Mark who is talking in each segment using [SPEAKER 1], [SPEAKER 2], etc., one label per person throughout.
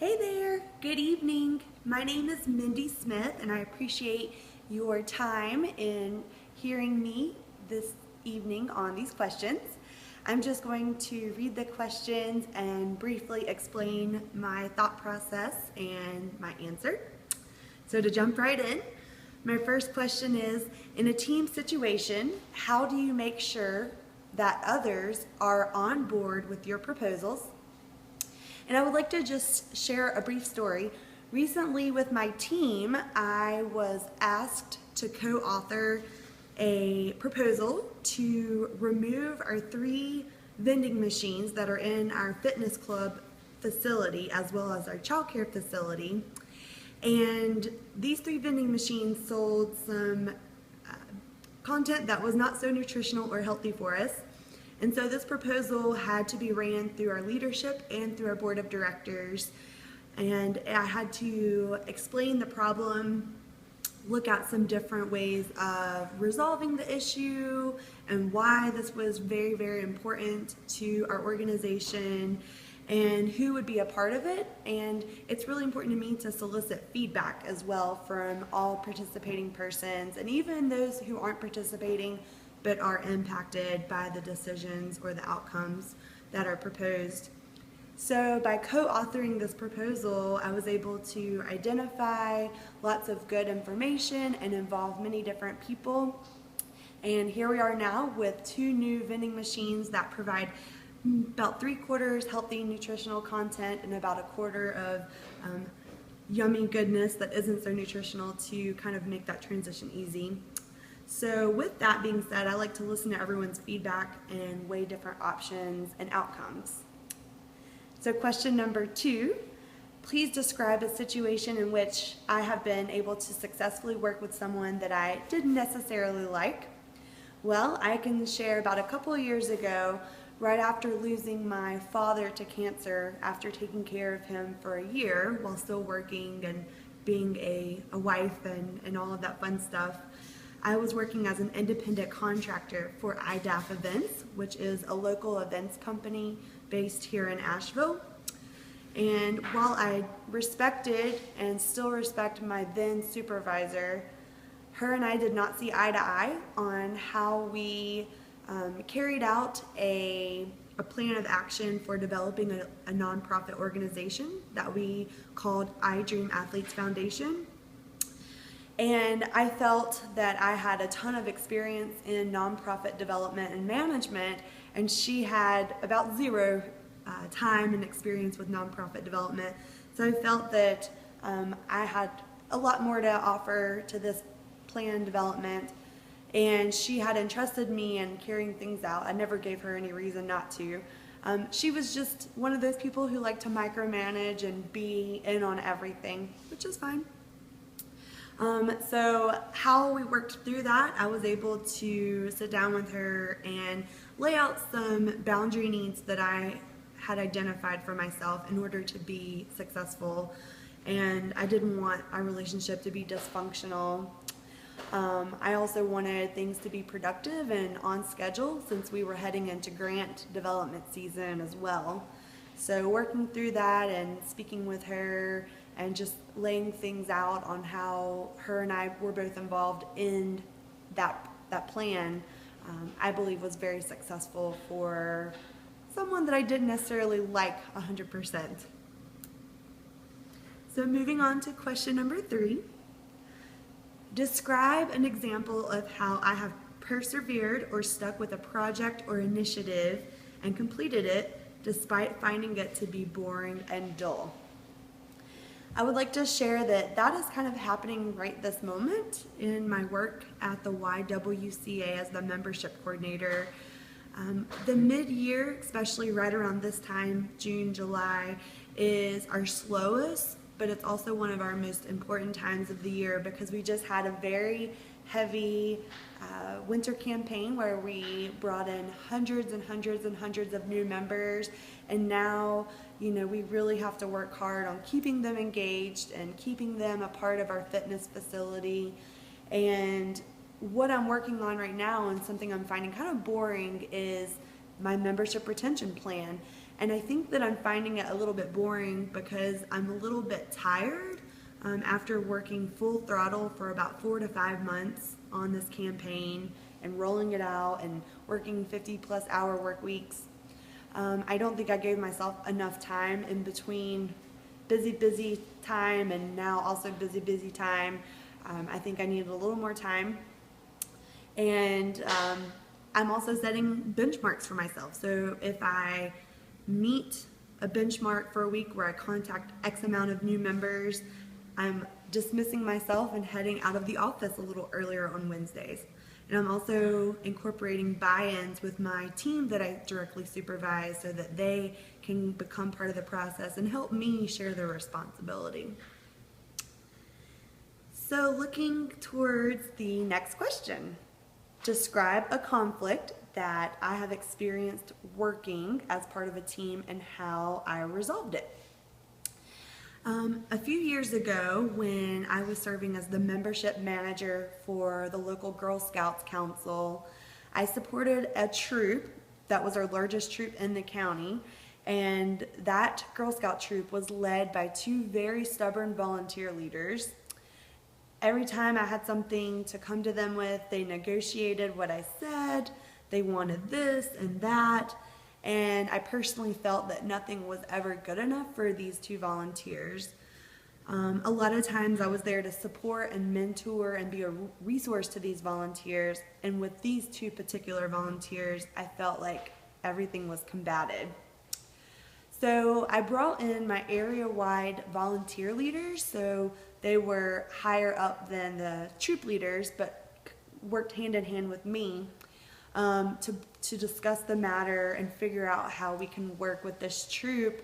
[SPEAKER 1] Hey there, good evening. My name is Mindy Smith and I appreciate your time in hearing me this evening on these questions. I'm just going to read the questions and briefly explain my thought process and my answer. So to jump right in, my first question is, in a team situation, how do you make sure that others are on board with your proposals? And I would like to just share a brief story. Recently with my team, I was asked to co-author a proposal to remove our 3 vending machines that are in our fitness club facility as well as our childcare facility. And these 3 vending machines sold some content that was not so nutritional or healthy for us. And so this proposal had to be ran through our leadership and through our board of directors. And I had to explain the problem, look at some different ways of resolving the issue and why this was very, very important to our organization and who would be a part of it. And it's really important to me to solicit feedback as well from all participating persons and even those who aren't participating but are impacted by the decisions or the outcomes that are proposed. So by co-authoring this proposal, I was able to identify lots of good information and involve many different people. And here we are now with 2 new vending machines that provide about 3/4 healthy nutritional content and about 1/4 of yummy goodness that isn't so nutritional to kind of make that transition easy. So with that being said, I like to listen to everyone's feedback and weigh different options and outcomes. So question number 2, please describe a situation in which I have been able to successfully work with someone that I didn't necessarily like. Well, I can share about a couple of years ago, right after losing my father to cancer, after taking care of him for a year while still working and being a wife and all of that fun stuff, I was working as an independent contractor for IDAF Events, which is a local events company based here in Asheville. And while I respected and still respect my then supervisor, her and I did not see eye to eye on how we carried out a plan of action for developing a nonprofit organization that we called I Dream Athletes Foundation. And I felt that I had a ton of experience in nonprofit development and management, and she had about 0 time and experience with nonprofit development. So I felt that I had a lot more to offer to this plan development, and she had entrusted me in carrying things out. I never gave her any reason not to. She was just one of those people who like to micromanage and be in on everything, which is fine. So how we worked through that, I was able to sit down with her and lay out some boundary needs that I had identified for myself in order to be successful. And I didn't want our relationship to be dysfunctional. I also wanted things to be productive and on schedule since we were heading into grant development season as well. So working through that and speaking with her and just laying things out on how her and I were both involved in that plan, I believe was very successful for someone that I didn't necessarily like 100%. So moving on to question number 3, describe an example of how I have persevered or stuck with a project or initiative and completed it despite finding it to be boring and dull. I would like to share that is kind of happening right this moment in my work at the YWCA as the membership coordinator. The mid-year, especially right around this time, June, July, is our slowest, but it's also one of our most important times of the year because we just had a very heavy winter campaign where we brought in hundreds and hundreds and hundreds of new members, and now we really have to work hard on keeping them engaged and keeping them a part of our fitness facility. And what I'm working on right now and something I'm finding kind of boring is my membership retention plan. And I think that I'm finding it a little bit boring because I'm a little bit tired after working full throttle for about 4 to 5 months on this campaign and rolling it out and working 50+ hour work weeks. I don't think I gave myself enough time in between busy time and now also busy time. I think I needed a little more time. And I'm also setting benchmarks for myself. So if I meet a benchmark for a week where I contact X amount of new members, I'm dismissing myself and heading out of the office a little earlier on Wednesdays. And I'm also incorporating buy-ins with my team that I directly supervise so that they can become part of the process and help me share the responsibility. So looking towards the next question, describe a conflict that I have experienced working as part of a team and how I resolved it. A few years ago, when I was serving as the membership manager for the local Girl Scouts Council, I supported a troop that was our largest troop in the county, and that Girl Scout troop was led by two very stubborn volunteer leaders. Every time I had something to come to them with, they negotiated what I said, they wanted this and that, and I personally felt that nothing was ever good enough for these two volunteers. A lot of times I was there to support and mentor and be a resource to these volunteers, and with these two particular volunteers, I felt like everything was combated. So I brought in my area-wide volunteer leaders, so they were higher up than the troop leaders, but worked hand in hand with me to discuss the matter and figure out how we can work with this troop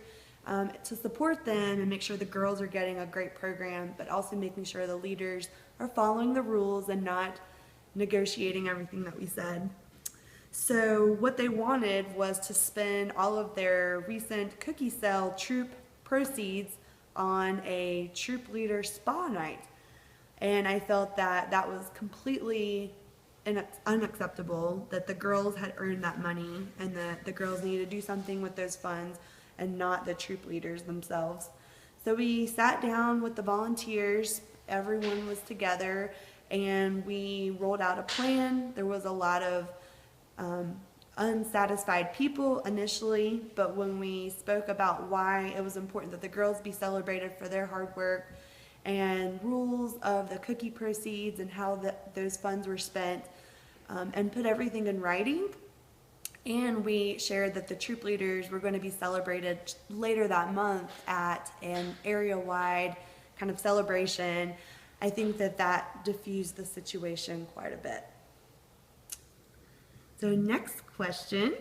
[SPEAKER 1] to support them and make sure the girls are getting a great program, but also making sure the leaders are following the rules and not negotiating everything that we said. So what they wanted was to spend all of their recent cookie sale troop proceeds on a troop leader spa night. And I felt that that was completely unacceptable, that the girls had earned that money and that the girls needed to do something with those funds and not the troop leaders themselves. So we sat down with the volunteers, everyone was together, and we rolled out a plan. There was a lot of unsatisfied people initially, but when we spoke about why it was important that the girls be celebrated for their hard work and rules of the cookie proceeds and how those funds were spent, and put everything in writing, and we shared that the troop leaders were going to be celebrated later that month at an area-wide kind of celebration, I think that diffused the situation quite a bit. So next question,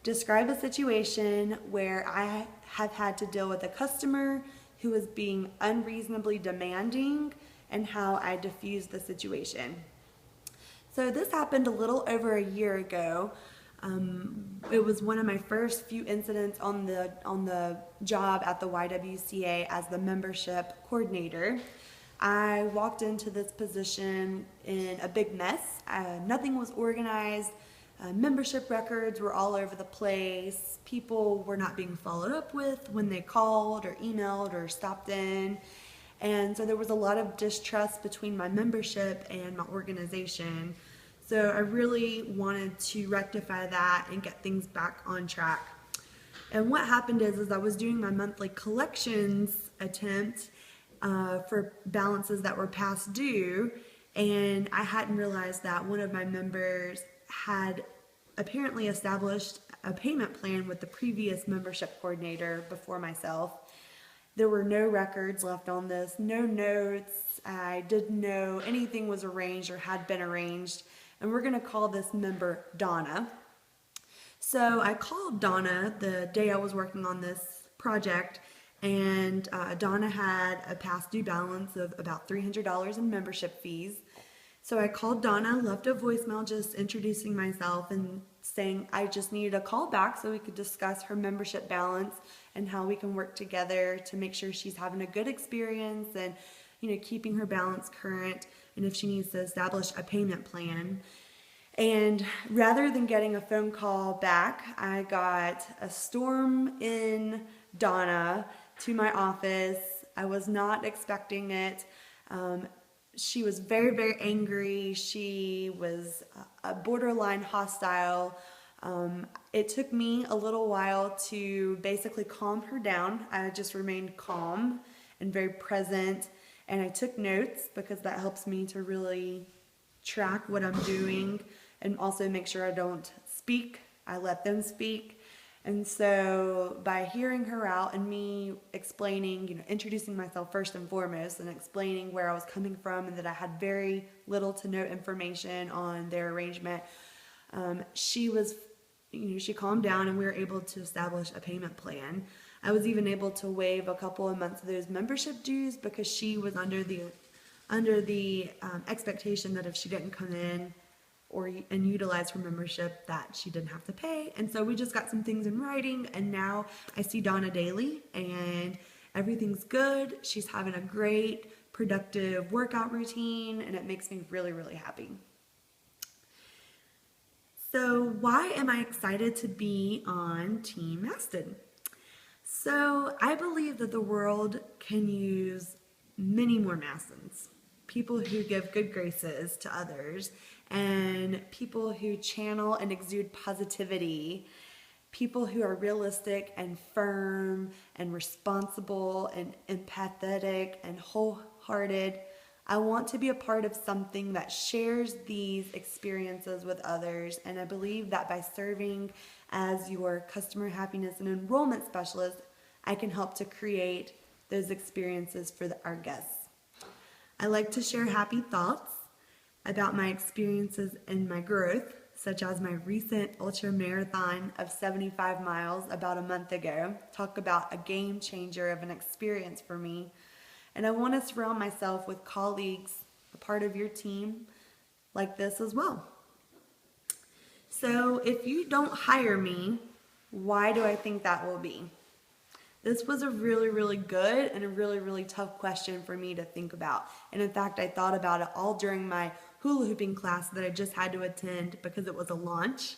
[SPEAKER 1] describe a situation where I have had to deal with a customer who was being unreasonably demanding and how I diffused the situation. So this happened a little over a year ago. It was one of my first few incidents on the job at the YWCA as the membership coordinator. I walked into this position in a big mess. Nothing was organized. Membership records were all over the place. People were not being followed up with when they called or emailed or stopped in. And so there was a lot of distrust between my membership and my organization. So I really wanted to rectify that and get things back on track. And what happened is I was doing my monthly collections attempt for balances that were past due, and I hadn't realized that one of my members had apparently established a payment plan with the previous membership coordinator before myself. There were no records left on this, no notes. I didn't know anything was arranged or had been arranged, and we're going to call this member Donna. So I called Donna the day I was working on this project, and Donna had a past due balance of about $300 in membership fees. So I called Donna, left a voicemail just introducing myself and saying I just needed a call back so we could discuss her membership balance and how we can work together to make sure she's having a good experience and, keeping her balance current, and if she needs to establish a payment plan. And rather than getting a phone call back, I got a storm in Donna to my office. I was not expecting it. She was very, very angry. She was borderline hostile. It took me a little while to basically calm her down. I just remained calm and very present, and I took notes because that helps me to really track what I'm doing and also make sure I don't speak. I let them speak. And so by hearing her out and me explaining, introducing myself first and foremost and explaining where I was coming from and that I had very little to no information on their arrangement, she was, she calmed down and we were able to establish a payment plan. I was even able to waive a couple of months of those membership dues because she was under the expectation that if she didn't come in and utilize her membership that she didn't have to pay. And so we just got some things in writing, and now I see Donna daily and everything's good. She's having a great productive workout routine and it makes me really, really happy. So why am I excited to be on Team Mastin? So I believe that the world can use many more Mastins. People who give good graces to others, and people who channel and exude positivity, people who are realistic and firm and responsible and empathetic and wholehearted. I want to be a part of something that shares these experiences with others, and I believe that by serving as your customer happiness and enrollment specialist, I can help to create those experiences for our guests. I like to share happy thoughts about my experiences and my growth, such as my recent ultra marathon of 75 miles about a month ago. Talk about a game changer of an experience for me. And I want to surround myself with colleagues, a part of your team, like this as well. So if you don't hire me, why do I think that will be? This was a really, really good and a really, really tough question for me to think about. And in fact, I thought about it all during my hula hooping class that I just had to attend because it was a launch.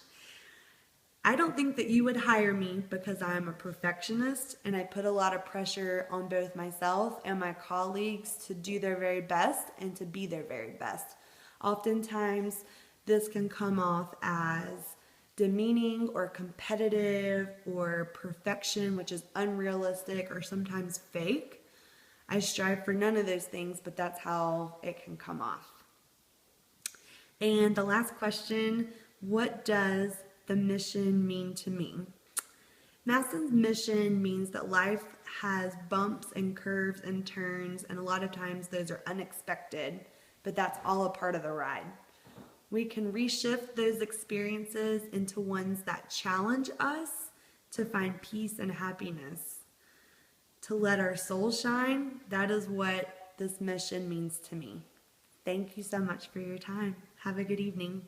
[SPEAKER 1] I don't think that you would hire me because I'm a perfectionist and I put a lot of pressure on both myself and my colleagues to do their very best and to be their very best. Oftentimes, this can come off as demeaning or competitive or perfection, which is unrealistic or sometimes fake. I strive for none of those things, but that's how it can come off. And the last question, what does the mission mean to me? Mastin's mission means that life has bumps and curves and turns, and a lot of times those are unexpected, but that's all a part of the ride. We can reshift those experiences into ones that challenge us to find peace and happiness. To let our soul shine, that is what this mission means to me. Thank you so much for your time. Have a good evening.